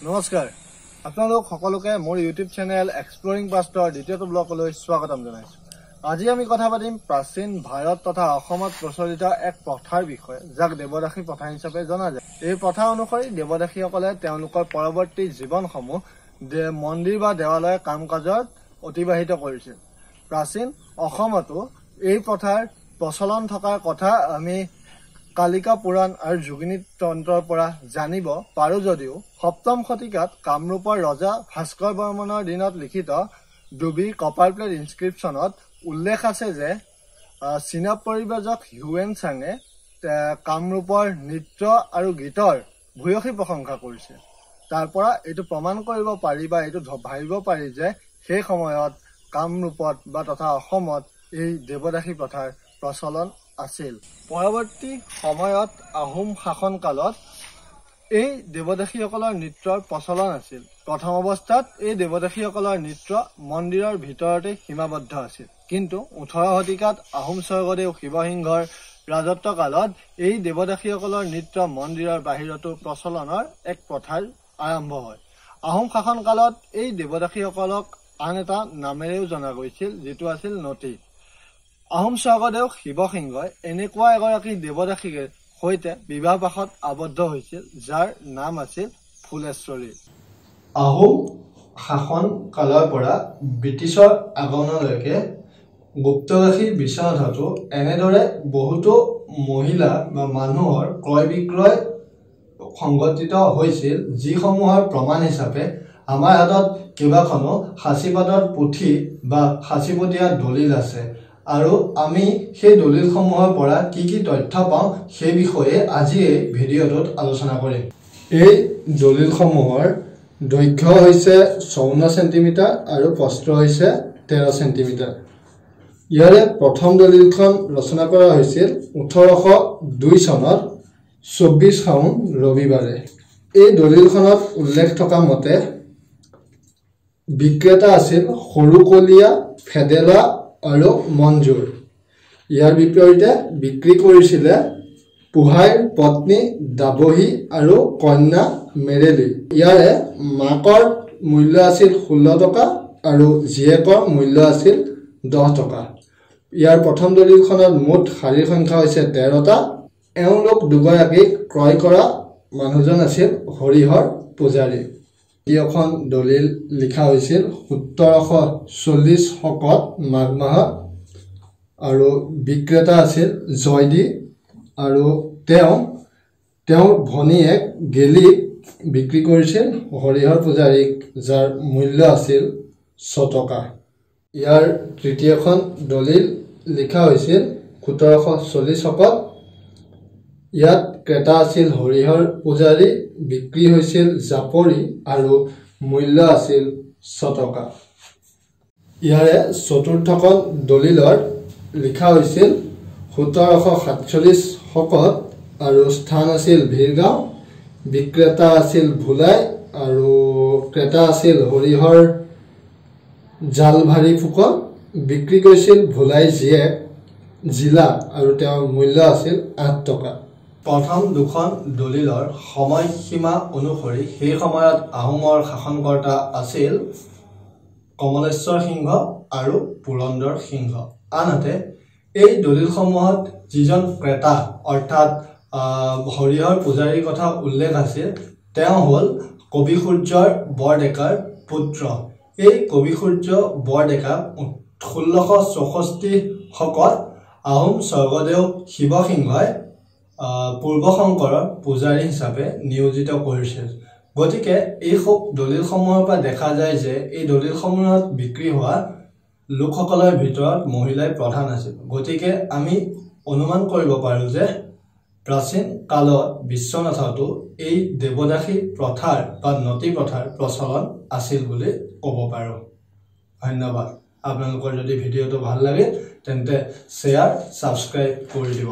নমস্কাৰ আপোনালোক সকলোকে মোৰ ইউটিউব চেনেল এক্সপ্লোৰিং পাষ্টৰ দ্বিতীয়টো ব্লগলৈ স্বাগতম জনাইছো। আজি আমি কথা পাতিম প্ৰাচীন ভাৰত তথা অসমত প্ৰচলিত এক প্ৰথাৰ বিষয়ে, যাক দেৱদাসী প্ৰথা হিচাপে জনা যায়। এই প্ৰথা অনুসৰি দেৱদাসীসকলে তেওঁলোকৰ পৰৱৰ্তী জীৱনসমূহ মন্দিৰ বা দেৱালয়ৰ কাম কাজত অতিবাহিত কৰিছিল। প্ৰাচীন অসমতো এই প্ৰথাৰ প্ৰচলন থকাৰ কথা আমি কালিকা পুৰাণ আৰু যোগিনী তন্ত্ৰৰ পৰা জানিব পাৰো যদিও ৭ম শতিকাত কামৰূপৰ ৰজা ভাস্কৰ বৰ্মনৰ দিনত লিখিত ডুবিৰ কপাৰ প্লেট ইনস্ক্ৰিপশ্যনত উল্লেখ আছে যে চীনা পৰিব্ৰাজক হিউৱেন চাঙে কামৰূপৰ নৃত্য আৰু গীতৰ ভূয়সী প্ৰশংসা কৰিছে। তাৰ পৰা এইটো প্ৰমাণ কৰিব পাৰি বা এইটো ভাবিব পাৰি যে সেই সময়ত কামৰূপত বা তথা অসমত এই দেৱদাসী প্ৰথাৰ প্ৰচলন আছিল। পৰৱৰ্তী সময়ত আহোম শাসনকালত এই দেৱদাসীসকলৰ নৃত্যৰ প্ৰচলন আছিল। প্ৰথম অৱস্থাত এই দেৱদাসীসকলৰ নৃত্য মন্দিৰৰ ভিতৰতে সীমাবদ্ধ আছিল, কিন্তু ১৮ শতিকাত আহোম স্বৰ্গদেউ শিৱসিংহৰ ৰাজত্বকালত এই দেৱদাসীসকলৰ নৃত্য মন্দিৰৰ বাহিৰতো প্ৰচলনৰ এক প্ৰথাৰ আৰম্ভ হয়। আহোম শাসনকালত এই দেৱদাসীসকলক আন এটা নামেৰেও জনা গৈছিল, যিটো আছিল নটি। আহোম স্বৰ্গদেউ শিৱসিংহই এনেকুৱা এগৰাকী দেৱদাসীৰ সৈতে বিবাহ পাশত আবদ্ধ হৈছিল, যাৰ নাম আছিল ফুলেশ্বৰী। আহোম শাসন কালৰ পৰা ব্ৰিটিছৰ আগমনলৈকে গুপ্তকাশী বিশ্বনাথতো এনেদৰে বহুতো মহিলা বা মানুহৰ ক্ৰয় বিক্ৰয় সংঘটিত হৈছিল, যিসমূহৰ প্ৰমাণ হিচাপে আমাৰ হাতত কেইবাখনো সাঁচিপাতৰ পুথি বা সাঁচিপতীয়া দলিল আছে। আৰু আমি সেই দলিলসমূহৰ পৰা কি কি তথ্য পাওঁ সেই বিষয়ে আজি এই ভিডিঅ'টোত আলোচনা কৰিম। এই দলিলসমূহৰ দৈৰ্ঘ্য হৈছে ৫৪ চেণ্টিমিটাৰ আৰু প্ৰস্থ হৈছে ১৩ চেণ্টিমিটাৰ। ইয়াৰে প্ৰথম দলিলখন ৰচনা কৰা হৈছিল ১৮০২ চনত ২৪ শাওণ ৰবিবাৰে। এই দলিলখনত উল্লেখ থকা মতে বিক্ৰেতা আছিল সৰুকলীয়া, ফেডেলা আৰু মঞ্জুৰ। ইয়াৰ বিপৰীতে বিক্ৰী কৰিছিলে পোহাইৰ পত্নী দাবহী আৰু কন্যা মেৰেলি। ইয়াৰে মাকৰ মূল্য আছিল ১৬ টকা আৰু জীয়েকৰ মূল্য আছিল ১০ টকা। ইয়াৰ প্ৰথম দলিলখনত মুঠ শাৰীৰ সংখ্যা হৈছে ১৩টা। এওঁলোক দুগৰাকীক ক্ৰয় কৰা মানুহজন আছিল হৰিহৰ পূজাৰী। দ্বিতীয়খন দলিল লিখা হৈছিল ১৭৪০ শকত মাঘ মাহত, আৰু বিক্ৰেতা আছিল জয়দী আৰু তেওঁৰ ভনীয়েক গেলিক বিক্ৰী কৰিছিল হৰিহৰ পূজাৰীক, যাৰ মূল্য আছিল ৬ টকা। ইয়াৰ তৃতীয়খন দলিল লিখা হৈছিল ১৭৪০ শকত। ইয়াত ক্ৰেতা আছিল হৰিহৰ পূজাৰী, বিক্ৰী হৈছিল জাপৰি আৰু মূল্য আছিল ৬ টকা। ইয়াৰে চতুৰ্থখন দলিলৰ লিখা হৈছিল ১৭৪৭ শকত আৰু স্থান আছিল ভিৰগাঁও। বিক্ৰেতা আছিল ভোলাই আৰু ক্ৰেতা আছিল হৰিহৰ জালভাৰী ফুকন। বিক্ৰী কৰিছিল ভোলাই জীয়েক জিলা আৰু তেওঁৰ মূল্য আছিল ৮ টকা। প্ৰথম দুখন দলিলৰ সময়সীমা অনুসৰি সেই সময়ত আহোমৰ শাসনকৰ্তা আছিল কমলেশ্বৰ সিংহ আৰু পুৰন্দৰ সিংহ। আনহাতে এই দলিলসমূহত যিজন ক্ৰেতা অৰ্থাৎ হৰিহৰ পূজাৰীৰ কথা উল্লেখ আছিল, তেওঁ হ'ল কবি সূৰ্যৰ বৰডেকাৰ পুত্ৰ। এই কবি সূৰ্য বৰডেকা ১৬৬৪ শকত আহোম স্বৰ্গদেউ শিৱসিংহই পূৰ্বশংকৰৰ পূজাৰী হিচাপে নিয়োজিত কৰিছিল। গতিকে এই দলিলসমূহৰ পৰা দেখা যায় যে এই দলিলসমূহত বিক্ৰী হোৱা লোকসকলৰ ভিতৰত মহিলাই প্ৰধান আছিল। গতিকে আমি অনুমান কৰিব পাৰোঁ যে প্ৰাচীন কালত বিশ্বনাথতো এই দেৱদাসী প্ৰথাৰ বা নতি প্ৰথাৰ প্ৰচলন আছিল বুলি ক'ব পাৰোঁ। ধন্যবাদ। আপোনালোকৰ যদি ভিডিঅ'টো ভাল লাগে তেন্তে শ্বেয়াৰ, ছাবস্ক্ৰাইব কৰি দিব।